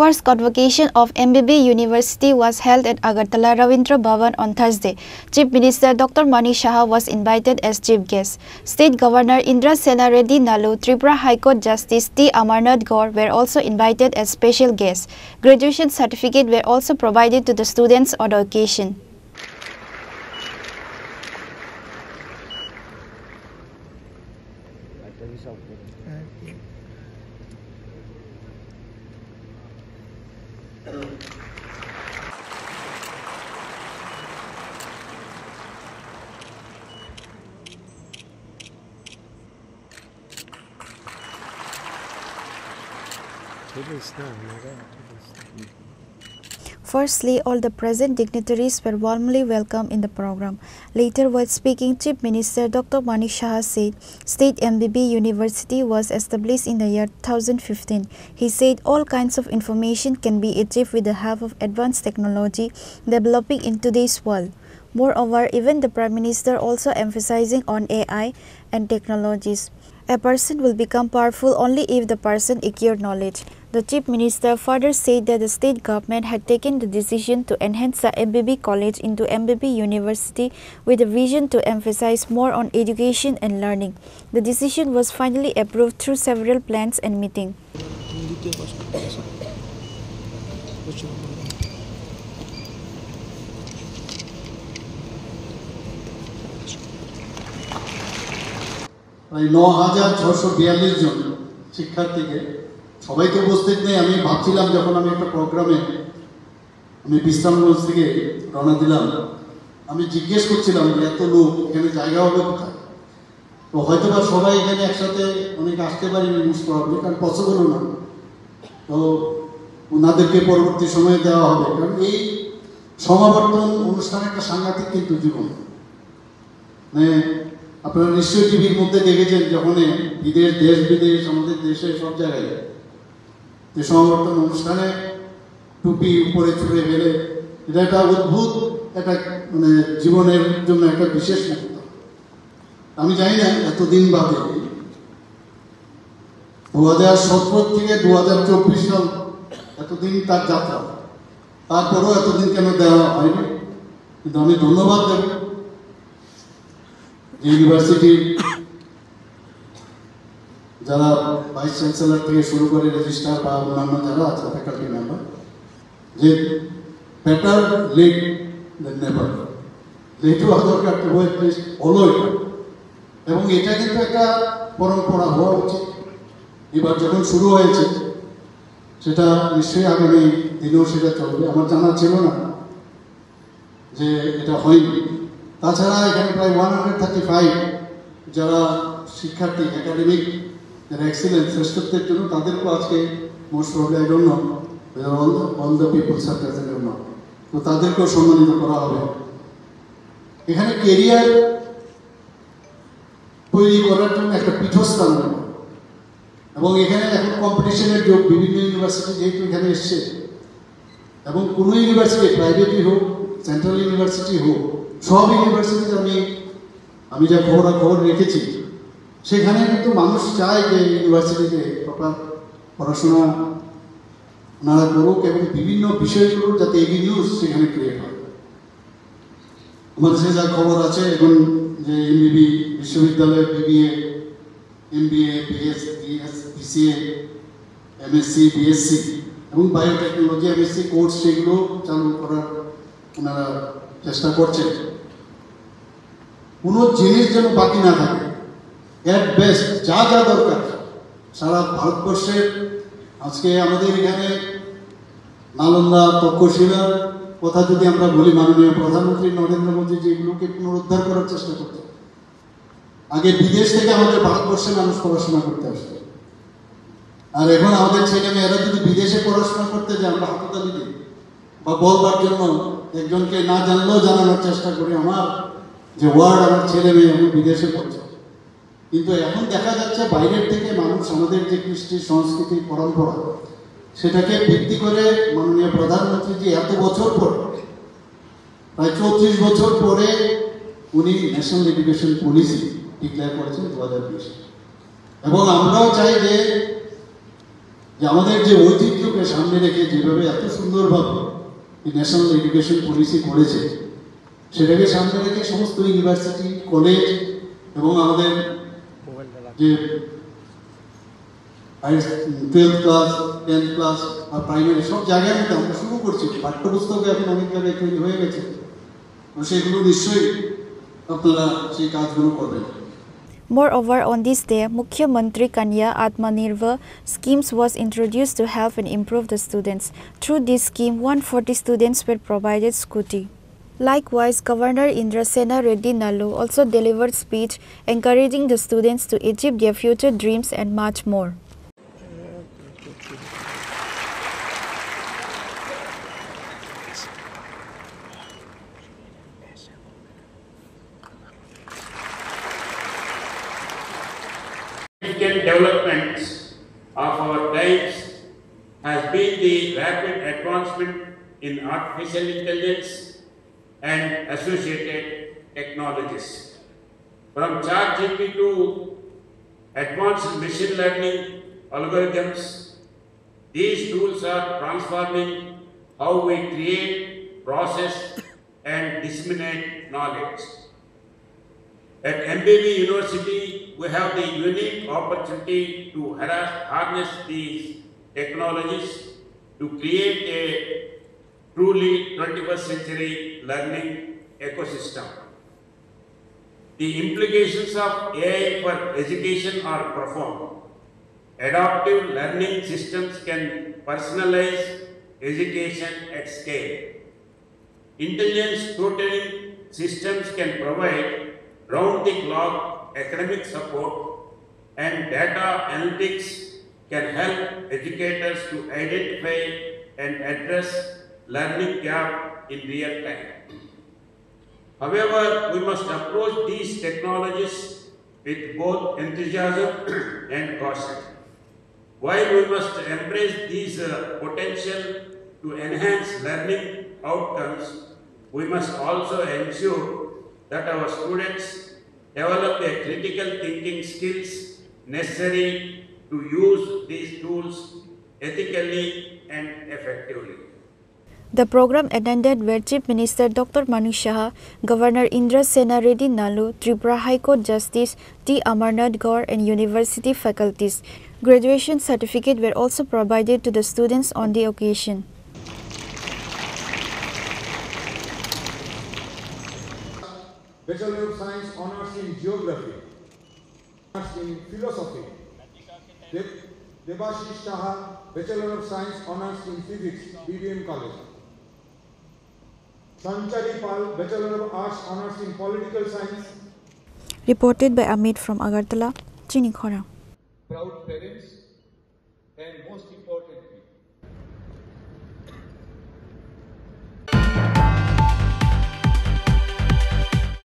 first convocation of MBB University was held at Agartala Ravindra Bhavan on Thursday. Chief Minister Dr. Manik Saha was invited as chief guest. State Governor Indra Sena Reddy Nalu, Tripura High Court Justice T. Amarnath Gaur were also invited as special guests. Graduation certificates were also provided to the students on the occasion. Firstly, all the present dignitaries were warmly welcomed in the program. Later, while speaking, Chief Minister Dr. Manik Saha said, State MBB University was established in the year 2015. He said all kinds of information can be achieved with the help of advanced technology developing in today's world. Moreover, even the Prime Minister also emphasizing on AI and technologies. A person will become powerful only if the person acquires knowledge. The Chief Minister further said that the state government had taken the decision to enhance the MBB College into MBB University with a vision to emphasize more on education and learning. The decision was finally approved through several plans and meetings. প্রায় ৯,৬৪২ জন শিক্ষার্থীকে সবাই তো উপস্থিত নেই। আমি ভাবছিলাম যখন আমি একটা প্রোগ্রামে আমি বিশ্রামগঞ্জ থেকে রওনা দিলাম, আমি জিজ্ঞেস করছিলাম যে এত লোক এখানে জায়গা হবে কোথায়। তো হয়তো বা সবাই এখানে একসাথে অনেক আসতে পারিনি, মোস্ট প্রবাবলি, কারণ পসিবলও না। তো ওনাদেরকে পরবর্তী সময়ে দেওয়া হবে, কারণ এই সমাবর্তন অনুষ্ঠান একটা সাংঘাতিক কিন্তু জীবন। মানে আপনারা নিশ্চয়ই টিভির মধ্যে দেখেছেন যখন বিদেশ, দেশ বিদেশ, আমাদের দেশে সব জায়গায় যে সমাবর্তন অনুষ্ঠানে টুপি উপরে ছুঁড়ে ফেলে, এটা একটা অদ্ভুত একটা মানে জীবনের জন্য একটা বিশেষ মুহূর্ত। আমি জানি না এতদিন বাদে 2017 থেকে 2024 সাল এতদিন তার যাত্রা, তারপরেও এতদিন কেন দেওয়া হয়নি। কিন্তু আমি ধন্যবাদ দেব ইউনিভার্সিটির যারা ভাইস চ্যান্সেলর থেকে শুরু করে রেজিস্ট্রার বা অন্যান্য যারা আছে ফ্যাকাল্টি মেম্বার, যে বেটার লেট দেন নেভার, লেট হওয়া দরকার তো হলো এটা, এবং এটা কিন্তু একটা পরম্পরা হওয়া উচিত। এবার যখন শুরু হয়েছে সেটা নিশ্চয়ই আগামী দিনেও সেটা চলবে। আমার জানা ছিল না যে এটা হয়নি। তাছাড়া এখানে প্রায় 135 যারা শিক্ষার্থী একাডেমিক যারা এক্সিলেন্স শ্রেষ্ঠত্বের জন্য, তাদেরকেও আজকে most probably I don't know all the people's R present or not, তো তাদেরকেও সম্মানিত করা হবে। এখানে কেরিয়ার তৈরি করার জন্য একটা পীঠস্থান, এবং এখানে এখন কম্পিটিশনের যোগ। বিভিন্ন ইউনিভার্সিটি যেহেতু এখানে এসছে, এবং কোনো ইউনিভার্সিটি প্রাইভেটই হোক, সেন্ট্রাল ইউনিভার্সিটি হোক, সব ইউনিভার্সিটিতে আমি যা খবর রেখেছি, সেখানে কিন্তু মানুষ চায় যে ইউনিভার্সিটিতে প্রপার পড়াশোনা ওনারা করুক এবং বিভিন্ন বিষয়গুলোর যাতে এভিনিউজ সেখানে ক্রিয়েট হয়। আমাদের সে যা খবর আছে এখন যে এমবিবি বিশ্ববিদ্যালয়ের BBA, MBA, BCA, MSc, BSc এবং বায়োটেকনোলজি এমএসসি কোর্স সেগুলো চালু করার ওনারা চেষ্টা করছেন। কোনো জিনিস যেন বাকি না থাকে, এট বেস্ট যা যা দরকার সারা ভারতবর্ষের। আজকে আমাদের এখানে নালন্দা, তক্ষশিলার কথা যদি আমরা বলি, মাননীয় প্রধানমন্ত্রী নরেন্দ্র মোদী যেগুলোকে পুনরুদ্ধার করার চেষ্টা করতেন। আগে বিদেশ থেকে আমাদের ভারতবর্ষে মানুষ পড়াশোনা করতে আসতো, আর এখন আমাদের ছেলে মেয়েরা যদি বিদেশে পড়াশোনা করতে যায়, আমরা হাততালি দিই বা বলবার জন্য একজনকে না জানলেও জানানোর চেষ্টা করি আমার যে ওয়ার্ড আমার ছেলে মেয়ে এখন বিদেশে পড়ছে। কিন্তু এখন দেখা যাচ্ছে বাইরের থেকে মানুষ আমাদের যে কৃষ্টি, সংস্কৃতি, পরম্পরা সেটাকে ভিত্তি করে মাননীয় প্রধানমন্ত্রী যে এত বছর পর, প্রায় 34 বছর পরে উনি ন্যাশনাল এডুকেশন পলিসি ডিক্লেয়ার করেছেন 2020। এবং আমরাও চাই যে যে আমাদের যে ঐতিহ্যকে সামনে রেখে যেভাবে এত সুন্দরভাবে এই ন্যাশনাল এডুকেশন পলিসি করেছে, সেটাকে সামনে রেখে সমস্ত ইউনিভার্সিটি, কলেজ এবং আমাদের যে 12th ক্লাস, 10th ক্লাস বা প্রাইমারি সব জায়গার মধ্যে আমরা শুরু করছি। পাঠ্যপুস্তকে এখন অনেক জায়গায় তৈরি হয়ে গেছে, সেগুলো নিশ্চয়ই আপনারা সেই কাজগুলো করবেন। Moreover, on this day, Mukhya Mantri Kanya Atmanirbhar schemes was introduced to help and improve the students. Through this scheme, 140 students were provided scooty. Likewise, Governor Indrasena Reddy Nallu also delivered speech encouraging the students to achieve their future dreams and much more. Significant developments of our times has been the rapid advancement in artificial intelligence and associated technologies. From ChatGPT to advanced machine learning algorithms, these tools are transforming how we create, process, and disseminate knowledge. At MBB University, we have the unique opportunity to harness these technologies to create a truly 21st century learning ecosystem. The implications of AI for education are profound. Adaptive learning systems can personalize education at scale. Intelligence tutoring systems can provide round-the-clock academic support, and data analytics can help educators to identify and address learning gap in real time. However, we must approach these technologies with both enthusiasm and caution. While we must embrace these potential to enhance learning outcomes, we must also ensure that our students develop the critical thinking skills necessary to use these tools ethically and effectively. The program attended were Chief Minister Dr. Manu Saha, Governor Indrasena Reddy Nallu, Tripura High Court Justice T. Amarnath Gaur, and university faculties. Graduation certificates were also provided to the students on the occasion. Bachelor of Science Honours in Geography, Honours in Philosophy. Debashish Saha, Bachelor of Science Honours in Physics, BBM College. Sanchari Pal, Bachelor of Arts Honours in Political Science. Reported by Amit from Agartala, Chinikhora. Proud parents, and most importantly,